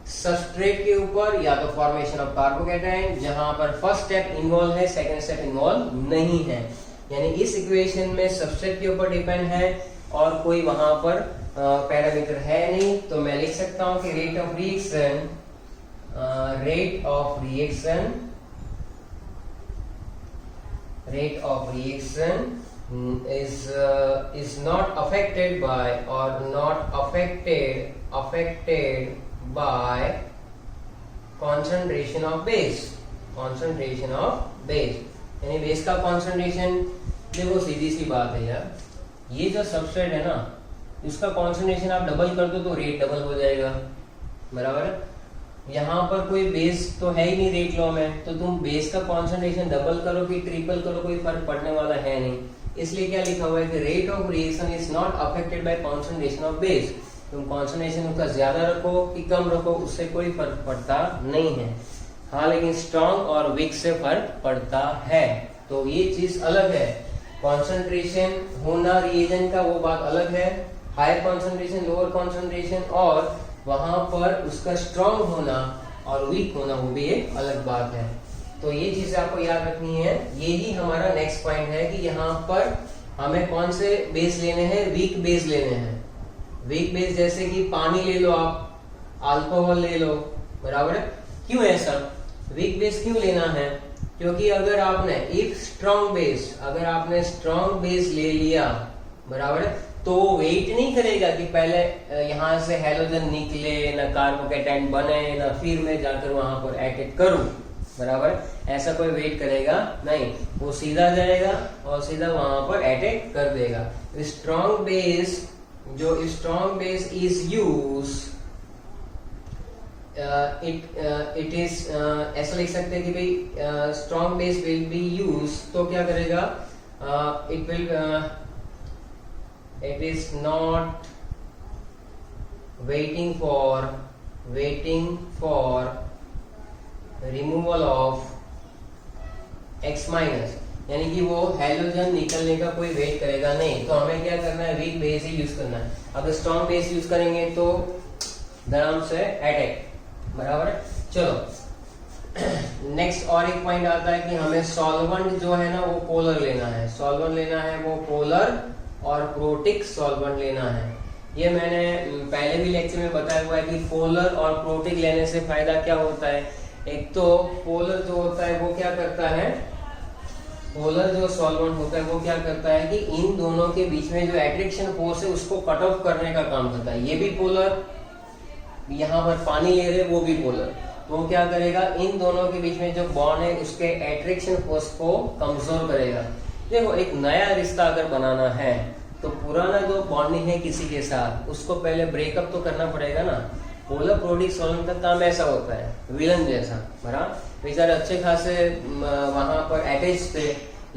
सबस्ट्रेट के ऊपर, या तो फॉर्मेशन ऑफ कार्बोकेटाइन, जहां पर फर्स्ट स्टेप इन्वॉल्व है, सेकंड स्टेप इन्वॉल्व नहीं है। यानी इस इक्वेशन में सबस्ट्रेट के ऊपर डिपेंड है और कोई वहां पर पैरामीटर है नहीं। तो मैं लिख सकता हूं कि rate of reaction is not affected by or not affected by concentration of base। यानी बेस का कॉन्सेंट्रेशन, देखो सीधी सी बात है यार, ये जो सबस्ट्रेट है ना, उसका कॉन्सेंट्रेशन आप डबल कर दो तो रेट डबल हो जाएगा, बराबर है। यहाँ पर कोई बेस तो है ही नहीं रेट लॉ में, तो तुम बेस का कॉन्सेंट्रेशन डबल करो कि ट्रिपल करो, कोई फर्क पड़ने वाला है नहीं। इसलिए क्या लिखा हुआ है कि rate of reaction is not affected bye concentration of base. तुम कॉन्सेंट्रेशन उसका ज्यादा रखो कि कम रखो, उससे कोई फर्क पड़ता नहीं है। हाँ, लेकिन स्ट्रॉन्ग और वीक से फर्क पड़ता है, तो ये चीज अलग है। कॉन्सेंट्रेशन होना रिएजेंट का वो बात अलग है, हायर कॉन्सेंट्रेशन, लोअर कॉन्सेंट्रेशन, और वहां पर उसका स्ट्रॉन्ग होना और वीक होना वो भी एक अलग बात है। तो ये चीज आपको याद रखनी है। यही हमारा नेक्स्ट पॉइंट है कि यहाँ पर हमें कौन से बेस लेने हैं? वीक बेस लेने हैं। वीक बेस जैसे कि पानी ले लो, आप अल्कोहल ले लो, बराबर है। क्यों ऐसा वीक बेस क्यों लेना है? क्योंकि अगर आपने अगर आपने स्ट्रॉन्ग बेस ले लिया, बराबर है, तो वेट नहीं करेगा कि पहले यहाँ से हैलोजन निकले, ना कार्बोकेटाइन बने, ना फिर मैं जाकर वहां पर अटैक करूं, बराबर। ऐसा कोई वेट करेगा नहीं, वो सीधा जाएगा और सीधा वहां पर अटैक कर देगा। Strong base is use, it is ऐसा लिख सकते हैं कि भाई strong base will be use, तो क्या करेगा? it is not waiting for removal of X minus, यानी कि वो हैलोजन निकलने का कोई वेट करेगा नहीं। तो हमें क्या करना है? वीक बेस ही यूज करना है। अगर स्ट्रॉन्ग बेस यूज करेंगे तो धड़ाम से अटैक, बराबर है। चलो नेक्स्ट और एक पॉइंट आता है कि हमें सॉल्वेंट जो है ना वो पोलर लेना है। सॉल्वेंट लेना है वो पोलर और प्रोटिक सॉल्वेंट लेना है। ये मैंने पहले भी लेक्चर में बताया हुआ है कि पोलर और प्रोटिक लेने से फायदा क्या होता है। एक तो पोलर जो होता है वो क्या करता है, पोलर जो सॉल्वेंट होता है वो क्या करता है कि इन दोनों के बीच में जो अट्रैक्शन फोर्स है उसको कट ऑफ करने का काम करता है। ये भी पोलर, यहाँ पर पानी ले रहे वो भी पोलर, तो वो क्या करेगा? इन दोनों के बीच में जो बॉन्ड है उसके अट्रैक्शन फोर्स को कमजोर करेगा। देखो, एक नया रिश्ता अगर बनाना है तो पुराना जो बॉन्डिंग है किसी के साथ उसको पहले ब्रेकअप तो करना पड़ेगा ना। पोलर प्रोटिक सॉल्वेंट का काम ऐसा होता है, विलन जैसा, बराबर। बेचारे अच्छे खासे वहां पर अटैच थे,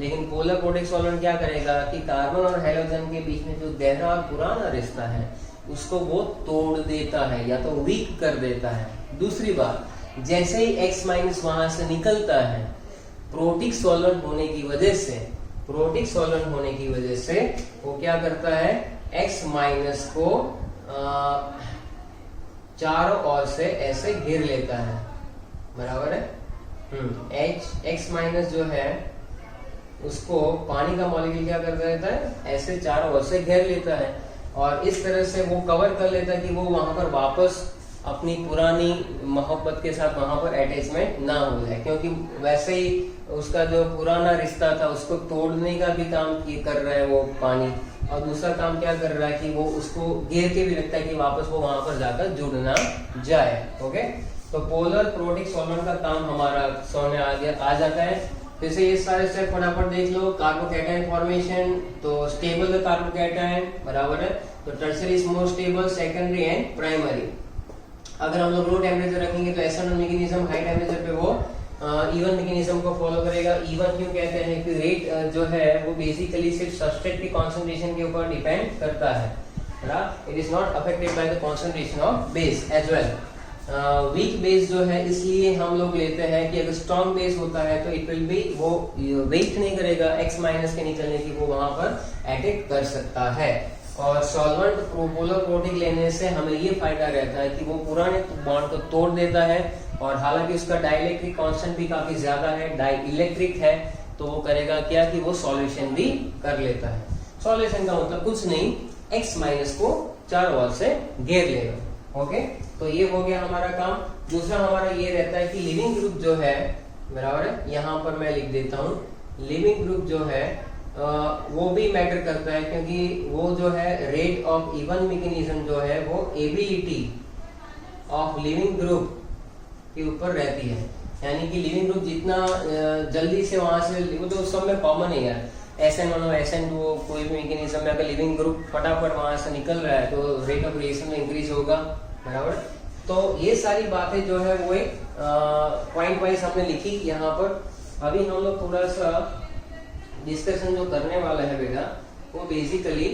लेकिन पोलर प्रोटिक सॉल्वेंट क्या करेगा कि कार्बन और हेलोजन के बीच में जो गहरा और पुराना रिश्ता है उसको वो तोड़ देता है या तो वीक कर देता है। दूसरी बात, जैसे ही X माइनस वहां से निकलता है, प्रोटिक सॉल्वेंट होने की वजह से वो क्या करता है, X माइनस को चारों ओर से ऐसे घेर लेता है, बराबर है। X माइनस जो है उसको पानी का मॉलिक्यूल क्या कर देता है, ऐसे चारों ओर से घेर लेता है और इस तरह से वो कवर कर लेता है कि वो वहां पर वापस अपनी पुरानी मोहब्बत के साथ वहां पर अटैचमेंट ना हो जाए, क्योंकि वैसे ही उसका जो पुराना रिश्ता था उसको तोड़ने का भी काम कर रहा है वो पानी, और दूसरा काम क्या कर रहा है कि वो उसको घेर के भी रखता है कि वापस वो वहां पर जाकर जुड़ ना जाए। ओके, तो पोलर प्रोटिक सॉल्वेंट का काम हमारा सोने आ जाता है। फिर से ये सारे स्टेप फटाफट देख लो। कार्बोकैटायन फॉर्मेशन, तो स्टेबल कार्बोकैटायन, बराबर है। तो tertiary is more stable, secondary and primary. अगर हम लोग लो टेम्परेचर रखेंगे तो एसएन मैकेनिज्म हाई टेम्परेचर पे वो इवन मैकेनिज्म को फॉलो करेगा। इवन क्यों कहते हैं कि रेट जो है वो बेसिकली सिर्फ सब्सट्रेट की कंसंट्रेशन के ऊपर डिपेंड करता है, it is not affected by the concentration of base as well. Weak base जो है इसलिए हम लोग लेते हैं कि अगर स्ट्रॉन्ग बेस होता है तो इट विल बी, वो वेट नहीं करेगा X माइनस के निकलने की, वो वहां पर अटैक कर सकता है। और सॉल्वेंट पोलर प्रोटिक लेने से हमें ये फायदा रहता है कि वो पुराने बॉन्ड को तोड़ देता है, और हालांकि उसका डाइलेक्ट्रिक कांस्टेंट भी काफी ज्यादा है, डाई इलेक्ट्रिक है, तो वो करेगा क्या कि वो सॉल्यूशन भी कर लेता है। सॉल्यूशन का मतलब कुछ नहीं, X माइनस को चारों ओर से घेर लेगा। ओके, तो ये हो गया हमारा काम। दूसरा हमारा ये रहता है कि लिविंग ग्रुप जो है, बराबर है, यहाँ पर मैं लिख देता हूँ, लिविंग ग्रुप जो है वो भी मैटर करता है, क्योंकि वो जो है रेट ऑफ इवन मैकेनिज्म जो है वो एबिलिटी ऑफ लिविंग ग्रुप के ऊपर रहती है। यानी कि लिविंग ग्रुप जितना जल्दी से वहां से, वो तो सब में कॉमन है यार, SN1 और SN2 कोई भी मैकेनिज्म में अगर लिविंग ग्रुप फटाफट वहां से निकल रहा है तो रेट ऑफ रिएक्शन में इंक्रीज होगा, बराबर। तो ये सारी बातें जो है वो एक पॉइंट वाइज हमने लिखी यहाँ पर। अभी हम लोग थोड़ा सा डिस्कशन जो करने वाला है बेटा, वो बेसिकली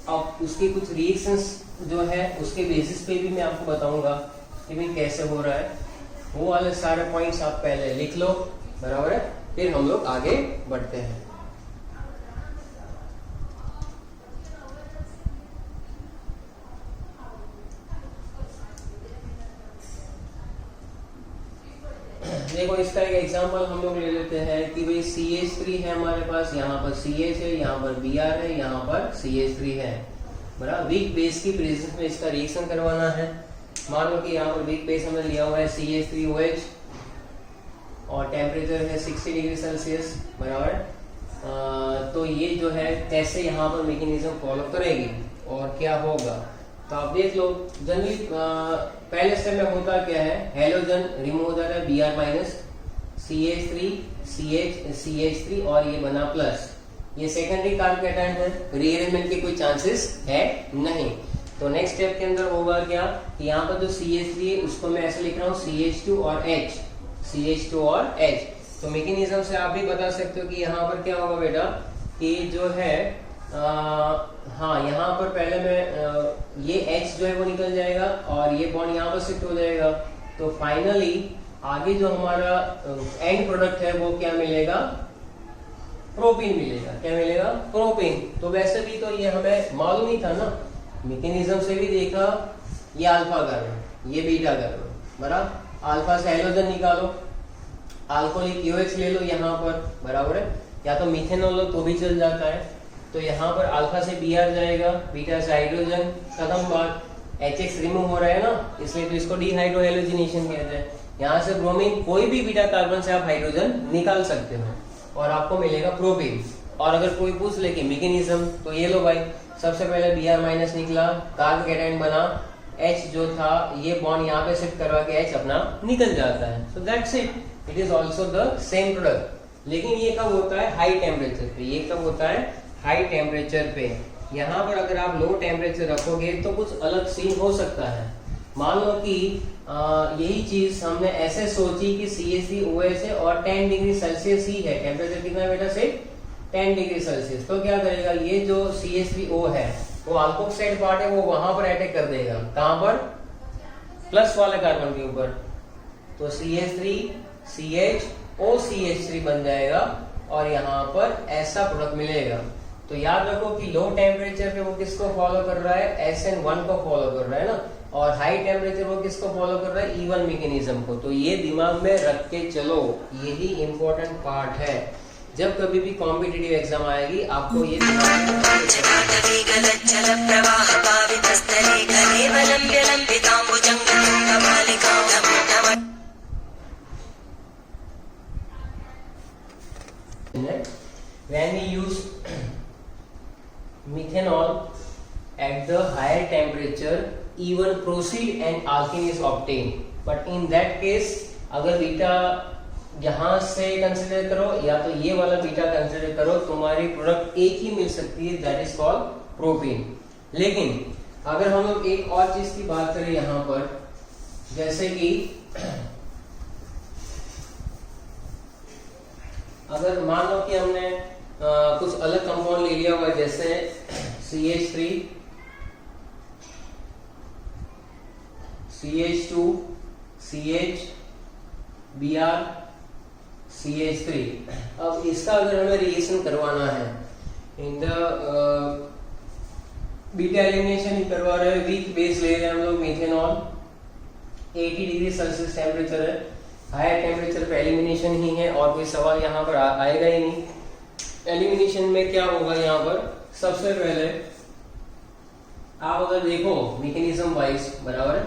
अब उसके कुछ रिएक्शंस जो है उसके बेसिस पे भी मैं आपको बताऊंगा कि भाई कैसे हो रहा है। वो वाले सारे पॉइंट्स आप पहले लिख लो, बराबर है, फिर हम लोग आगे बढ़ते हैं। देखो इसका एक एग्जांपल हम लोग ले लेते हैं कि भाई CH3 है हमारे पास, यहाँ पर CH है, यहाँ पर Br है, यहाँ पर CH3 है, बराबर। वीक बेस की प्रेजेंस में इसका रिएक्शन करवाना है। मान लो कि यहाँ पर वीक बेस हमने लिया हुआ है CH3OH और टेम्परेचर है 60 डिग्री सेल्सियस, बराबर। तो ये जो है कैसे यहाँ पर मैकेनिज्म फॉलो करेगी और क्या होगा, तो आप देख लो। जनरली पहले स्टेप में होता क्या है, हेलोजन रिमूव हो जाता है, Br माइनस, CH3 CH3 और ये बना प्लस। ये सेकेंडरी कार्बोकैटायन है, रीअरेंजमेंट के कोई चांसेस है नहीं। तो नेक्स्ट स्टेप के अंदर होगा क्या कि यहाँ पर जो CH3 है उसको मैं ऐसे लिख रहा हूँ CH2 और H, CH2 और H। तो मैकेनिज्म से आप भी बता सकते हो कि यहाँ पर क्या होगा बेटा कि जो है हाँ, यहाँ पर पहले मैं ये H जो है वो निकल जाएगा और ये बॉन्ड यहाँ पर शिफ्ट हो जाएगा। तो फाइनली आगे जो हमारा एंड प्रोडक्ट है वो क्या मिलेगा, प्रोपीन मिलेगा। क्या मिलेगा, प्रोपीन। तो वैसे भी तो ये हमें मालूम ही था ना, मैकेनिज्म से भी देखा, ये अल्फा कार्बन, ये बीटा कार्बन, बराबर। अल्फा से हेलोजन निकालो, अल्कोहलिक OH ले लो यहाँ पर, बराबर है, या तो मीथेनॉल लो तो भी चल जाता है। तो यहाँ पर अल्फा से Br जाएगा, बीटा से हाइड्रोजन, खत्म बात। HX रिमूव हो रहा है ना, इसलिए तो इसको डिहाइड्रोहेलोजिनेशन कहते हैं। यहाँ से ब्रोमीन, कोई भी बीटा कार्बन से आप हाइड्रोजन निकाल सकते हो और आपको मिलेगा प्रोपीन। और अगर कोई पूछ ले कि मैकेनिज्म, तो ये लो भाई, सबसे पहले Br माइनस निकला, कार्बोकैटायन बना, H जो था ये बॉन्ड यहाँ पे शिफ्ट करवा के H अपना निकल जाता है। So that's it, it is also the same product. लेकिन ये कब होता है, हाई टेम्परेचर पे। ये कब होता है, हाई टेम्परेचर पे। यहाँ पर अगर आप लो टेम्परेचर रखोगे तो कुछ अलग सीन हो सकता है। मान लो कि यही चीज हमने ऐसे सोची कि CH3OH है और 10 डिग्री सेल्सियस ही है, टेम्परेचर कितना है बेटा से 10 डिग्री सेल्सियस। तो क्या करेगा, ये जो CH3O है वो अल्कोक्साइड पार्ट है, वो वहां पर अटैक कर देगा, कहां पर, प्लस वाले कार्बन के ऊपर। तो CH3CHOCH3 बन जाएगा और यहाँ पर ऐसा प्रोडक्ट मिलेगा। तो याद रखो कि लो टेम्परेचर पे वो किसको फॉलो कर रहा है, SN1 को फॉलो कर रहा है ना, और हाई टेम्परेचर वो किसको फॉलो कर रहा है, E1 मैकेनिज्म को। तो ये दिमाग में रख के चलो, यही इंपॉर्टेंट पार्ट है। जब कभी भी कॉम्पिटिटिव एग्जाम आएगी आपको ये when we use methanol at the higher temperature even proceed and alkene is obtained, but in that case अगर बीटा यहां से कंसिडर करो या तो ये वाला बीटा कंसिडर करो, तुम्हारी प्रोडक्ट एक ही मिल सकती है, दैट इज कॉल्ड प्रोपीन। लेकिन अगर हम लोग एक और चीज की बात करें यहां पर, जैसे कि अगर मान लो कि हमने कुछ अलग कंपाउंड ले लिया हुआ, जैसे CH3 CH2 CH Br CH3, अब इसका अगर हमें रिएक्शन करवाना है इन द बीटा एलिमिनेशन ही करवा रहे हैं, वीक बेस ले रहे हैं हम लोग मिथेनॉल, 80 डिग्री सेल्सियस टेम्परेचर है, हायर टेम्परेचर पे एलिमिनेशन ही है और कोई सवाल यहाँ पर आएगा ही नहीं। एलिमिनेशन में क्या होगा, यहाँ पर सबसे पहले आप अगर देखो मैकेनिज्म वाइज बराबर,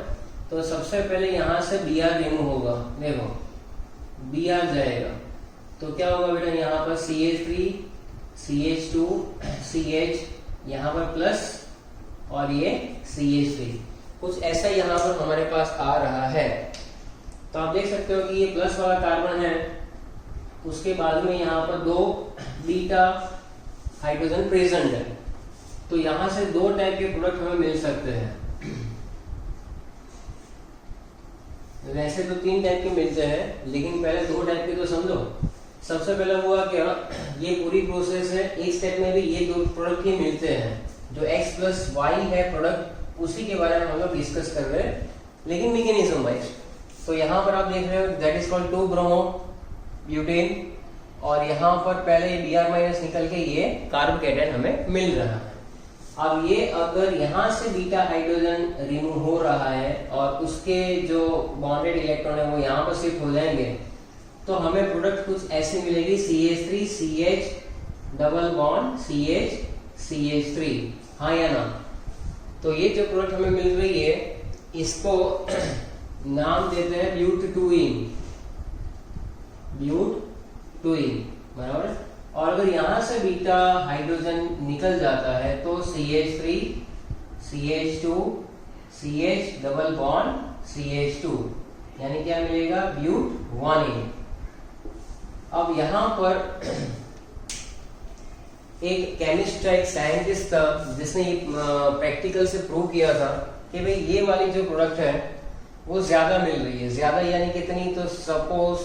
तो सबसे पहले यहाँ से Br रिमूव होगा, देखो Br जाएगा, तो क्या होगा बेटा, यहाँ पर CH3 CH2 CH, यहाँ पर प्लस और ये CH3, कुछ ऐसा यहाँ पर हमारे पास आ रहा है। तो आप देख सकते हो कि ये प्लस वाला कार्बन है, उसके बाद में यहाँ पर 2 बीटा हाइड्रोजन प्रेजेंट है। तो यहाँ से 2 टाइप के प्रोडक्ट हमें मिल सकते हैं, वैसे तो 3 टाइप के मिलते हैं, लेकिन पहले 2 टाइप के तो समझो। सबसे पहले हुआ क्या, ये पूरी प्रोसेस है, एक स्टेप में भी ये 2 प्रोडक्ट ही मिलते हैं, जो X+Y है प्रोडक्ट, उसी के बारे में हम लोग डिस्कस कर रहे हैं, लेकिन मैकेनिज्म वाइज। तो यहाँ पर आप देख रहे हो that is called 2 bromo butane, और यहाँ पर पहले Br- निकल के ये कार्बोकेटायन हमें मिल रहा है। अब ये अगर यहाँ से बीटा हाइड्रोजन रिमूव हो रहा है और उसके जो बॉन्डेड इलेक्ट्रॉन है वो यहाँ पर शिफ्ट हो जाएंगे, तो हमें प्रोडक्ट कुछ ऐसी मिलेगी, CH3 CH double bond CH CH3, हाँ या ना। तो ये जो प्रोडक्ट हमें मिल रही है इसको नाम देते हैं ब्यूटूइन, बराबर। और अगर यहां से बीटा हाइड्रोजन निकल जाता है तो CH3 CH2 CH double bond CH2, यानी क्या मिलेगा, ब्यूट-1इन। अब यहां पर एक केमिस्ट था, एक साइंटिस्ट था, जिसने प्रैक्टिकल से प्रूव किया था कि भाई ये वाली जो प्रोडक्ट है वो ज्यादा मिल रही है। ज्यादा यानी कितनी, तो सपोज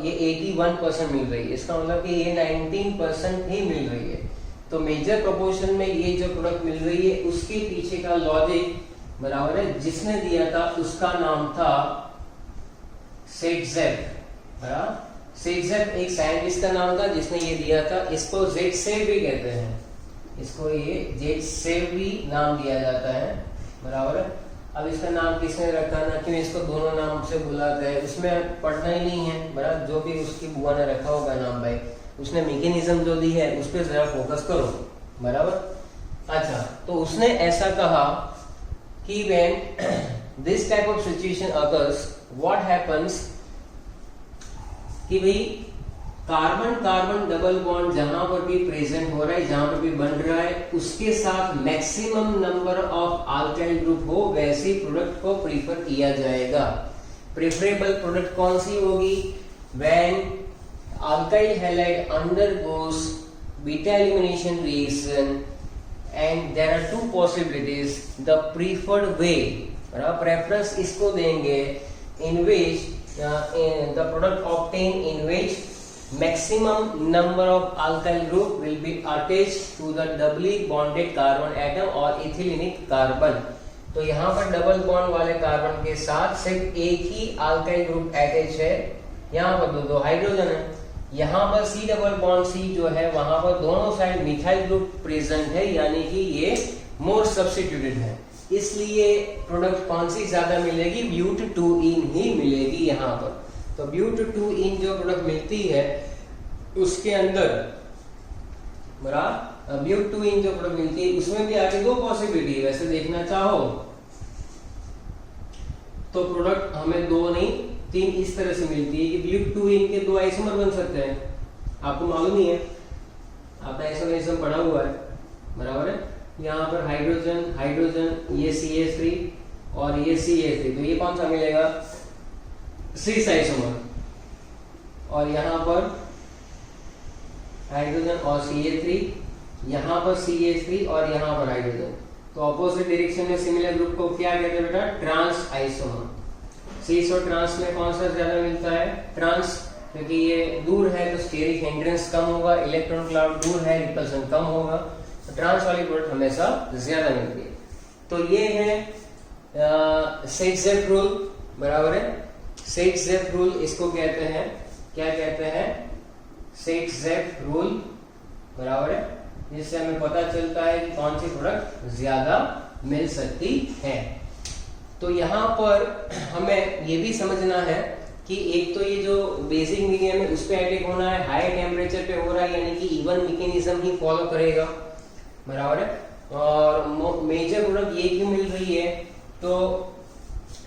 ये 81% मिल रही है, इसका मतलब कि ये 19% ही मिल रही है। तो मेजर प्रोपोर्शन में ये जो प्रोडक्ट मिल रही है उसके पीछे का लॉजिक बराबर है, जिसने दिया था उसका नाम था सेटजेफ। सेटजेफ एक साइंटिस्ट का नाम था जिसने ये दिया था। इसको जेटसेव भी कहते हैं, इसको ये जेटसेव भी नाम दिया जाता है, बराबर है। अब इसका नाम किसने रखा ना, क्यों इसको दोनों नाम से बुलाते हैं, उसमें पढ़ना ही नहीं है, बराबर। जो भी उसकी बुआ ने रखा होगा नाम भाई, उसने मैकेनिज्म जो दी है उस पर जरा फोकस करो, बराबर। अच्छा, तो उसने ऐसा कहा कि when this type of situation occurs, what happens, कि भाई कार्बन कार्बन डबल बॉन्ड जहां पर भी प्रेजेंट हो रहा है, जहां पर भी बन रहा है, उसके साथ maximum number of alkyl group हो, वैसे प्रोडक्ट को प्रीफर किया जाएगा। प्रेफरेबल प्रोडक्ट कौन सी होगी, when alkyl halide undergoes beta elimination reaction and there are 2 possibilities. The preferred way बराबर, प्रेफरेंस इसको देंगे in which the product obtain in which maximum number of alkyl group will be attached to the doubly bonded carbon atom और ethylenic carbon. तो यहाँ पर double bond वाले carbon के साथ सिर्फ एक ही अल्काइल ग्रुप अटैच है, यहाँ पर दो दो हाइड्रोजन है। यहाँ पर सी डबल बॉन्ड सी जो है वहां पर दोनों साइड मिथाइल ग्रुप प्रेजेंट है, यानी कि ये मोर सब्स्टिट्यूटेड है, इसलिए प्रोडक्ट कौन सी ज्यादा मिलेगी, ब्यूट 2इन ही मिलेगी यहाँ पर। तो ब्यूट 2इन जो प्रोडक्ट मिलती है उसके अंदर बराबर, ब्यूट 2इन जो प्रोडक्ट मिलती है उसमें भी आगे दो पॉसिबिलिटी है। वैसे देखना चाहो तो प्रोडक्ट हमें दो नहीं तीन इस तरह से मिलती है कि ब्यूट 2इन के दो आइसोमर बन सकते हैं। आपको मालूम ही है, आपने आइसोमरिज्म पढ़ा हुआ है, बराबर है। यहाँ पर हाइड्रोजन हाइड्रोजन, ये CH3 और ये CH3, तो ये कौन सा मिलेगा, सिस आइसोमर। और यहाँ पर हाइड्रोजन और CH3, यहाँ पर CH3 और यहाँ पर हाइड्रोजन। तो ऑपोजिट डायरेक्शन में सिमिलर ग्रुप को क्या कहते हैं बेटा, ट्रांस आइसोमर। सिस और ट्रांस में कौन सा ज्यादा मिलता है, ट्रांस, क्योंकि ये दूर है तो स्टेरिक हिंड्रेंस कम होगा, इलेक्ट्रॉन क्लाउड दूर है रिपल्सन कम होगा, तो ट्रांस वाली प्रोडक्ट हमेशा ज्यादा मिलती है। तो ये है सेट-जेफ रूल, बराबर है। सेट-जेफ रूल इसको कहते हैं, क्या कहते हैं, सेट-जेफ रूल, बराबर है, जिससे हमें पता चलता है कि कौन सी प्रोडक्ट ज्यादा मिल सकती है। तो यहाँ पर हमें ये भी समझना है कि एक तो ये जो बेसिक मीडियम है उस पे अटैक होना है, हाई टेम्परेचर पे हो रहा है, यानी कि इवन मैकेनिज्म ही फॉलो करेगा, बराबर है। और मेजर प्रोडक्ट ये क्यों मिल रही है, तो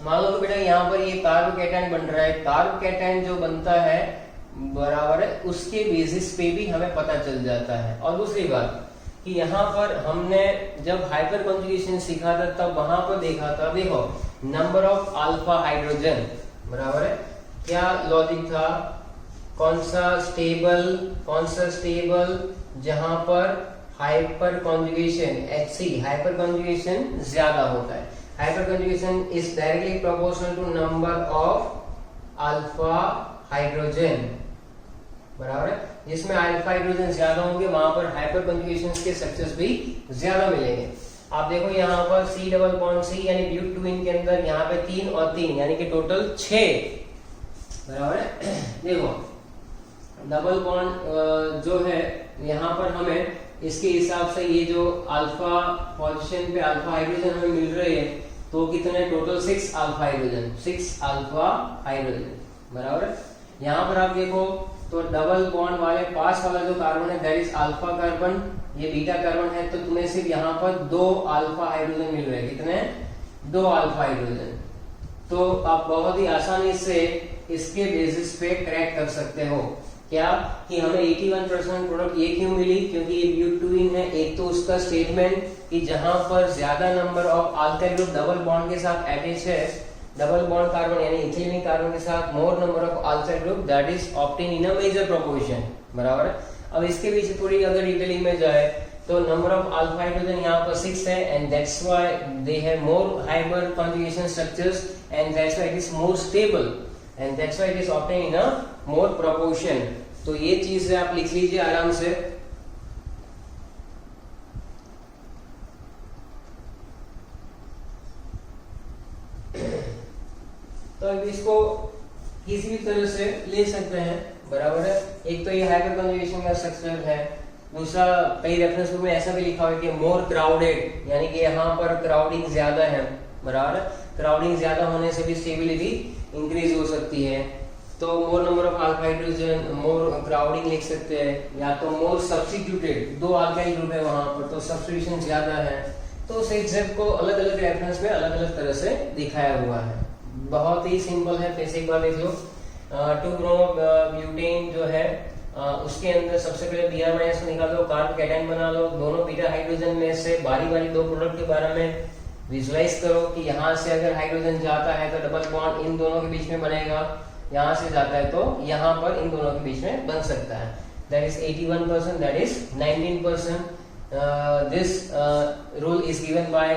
मान लो बेटा यहाँ पर ये कार्बोकैटायन बन रहा है, कार्बोकैटायन जो बनता है, बराबर है, उसके बेसिस पे भी हमें पता चल जाता है। और दूसरी बात कि यहाँ पर हमने जब हाइपर कॉन्जुगेशन सीखा था तब वहां पर देखा था, देखो नंबर ऑफ अल्फा हाइड्रोजन, बराबर है, क्या लॉजिक था, कौन सा स्टेबल जहां पर hyperconjugation HC hyperconjugation ज्यादा होता है। Hyperconjugation is directly proportional to number of alpha hydrogen, बराबर है, जिसमें अल्फा हाइड्रोजन ज्यादा होंगे वहां पर हाइपर कॉन्जुगेशन के सक्सेस भी ज्यादा मिलेंगे। आप देखो यहाँ पर C डबल बॉन्ड C यानी ब्यूट 2इन के अंदर यहाँ पे 3 और 3 यानी कि टोटल 6, बराबर है। देखो डबल बॉन्ड जो है यहाँ पर हमें इसके हिसाब से ये जो अल्फा पोजीशन पे अल्फा हाइड्रोजन हमें मिल रहे हैं, तो कितने total 6 alpha hydrogen, 6 alpha hydrogen, बराबर है। यहाँ पर आप देखो तो डबल बॉन्ड वाले पास वाला जो कार्बन है दैट इज अल्फा कार्बन, ये बीटा कार्बन है, तो तुम्हें सिर्फ यहाँ पर 2 अल्फा हाइड्रोजन मिल रहे हैं, कितने, 2 अल्फा हाइड्रोजन। तो आप बहुत ही आसानी से इसके बेसिस पे क्रैक कर सकते हो क्या, कि हमें 81% प्रोडक्ट ये क्यों मिली, क्योंकि ये ब्यूट 2इन है। एक तो उसका स्टेटमेंट कि जहां पर ज्यादा number of alkyl group double bond के साथ अटैच है, डबल बॉन्ड कार्बन यानी इथिलीनिक कार्बन के साथ more number of alkyl group that is obtain in a major proportion, बराबर है। अब इसके पीछे थोड़ी अगर डिटेलिंग में जाए तो नंबर ऑफ अल्फा हाइड्रोजन यहाँ पर 6 है, and that's why they have more hyper conjugation structures, and that's why it is more stable, and that's why it is obtain in a more proportion. तो ये चीज आप लिख लीजिए आराम से। तो अब इसको किसी भी तरह से ले सकते हैं, बराबर है। एक तो ये हाइपर कॉन्जुगेशन का स्ट्रक्चर है, दूसरा कई रेफरेंस बुक में ऐसा भी लिखा हुआ है कि मोर क्राउडेड, यानी कि यहाँ पर क्राउडिंग ज्यादा है, बराबर है। क्राउडिंग ज्यादा होने से भी स्टेबिलिटी इंक्रीज हो सकती है। तो मोर number of alpha hydrogen, more crowding लिख सकते हैं, या तो मोर सब्स्टिट्यूटेड, 2 अल्काइल ग्रुप है वहां पर तो सब्स्टिट्यूशन ज्यादा है। तो सेट-जेफ को अलग अलग रेफरेंस में अलग अलग तरह से दिखाया हुआ है, बहुत ही सिंपल है। फिर से एक बार देख लो, 2-ब्रोमो-ब्यूटेन जो है उसके अंदर सबसे पहले Br- को निकाल लो, कार्बोकैटायन बना लो, दोनों बीटा हाइड्रोजन में से बारी बारी 2 प्रोडक्ट के बारे में विजुअलाइज करो कि यहाँ से अगर हाइड्रोजन जाता है तो डबल बॉन्ड इन दोनों के बीच में बनेगा, यहाँ से जाता है तो यहाँ पर इन दोनों के बीच में बन सकता है। That is 81%, that is 19%. This rule is given by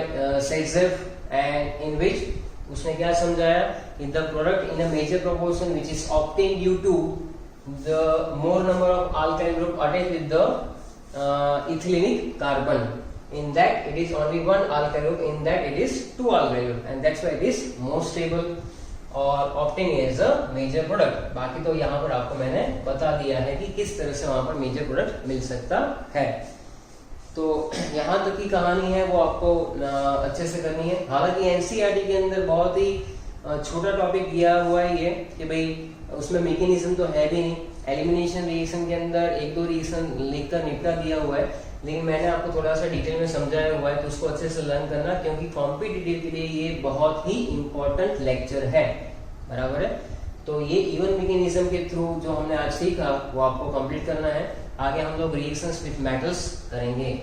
Saytzeff and in which उसने क्या समझाया कि the product in a major proportion which is obtain due to the more number of alkyl group attach with the ethylenic carbon. In that it is only one alkyl group, in that it is two alkyl group, and that's why it is more stable और obtained as a major product. बाकी तो यहाँ पर आपको मैंने बता दिया है कि किस तरह से वहां पर मेजर प्रोडक्ट मिल सकता है. तो यहाँ तक की कहानी है वो आपको अच्छे से करनी है. हालांकि एनसीईआरटी के अंदर बहुत ही छोटा टॉपिक दिया हुआ है ये कि भाई उसमें मैकेनिज्म तो है भी नहीं. एलिमिनेशन रिएक्शन के अंदर एक दो रिएक्शन लिखकर निपटा दिया हुआ है, लेकिन मैंने आपको थोड़ा सा डिटेल में समझाया हुआ है, तो उसको अच्छे से लर्न करना, क्योंकि कॉम्पिटिटिव के लिए ये बहुत ही इंपॉर्टेंट लेक्चर है. बराबर है. तो ये इवन मैकेनिज्म के थ्रू जो हमने आज सीखा वो आपको कंप्लीट करना है. आगे हम लोग रिएक्शंस विद मेटल्स करेंगे.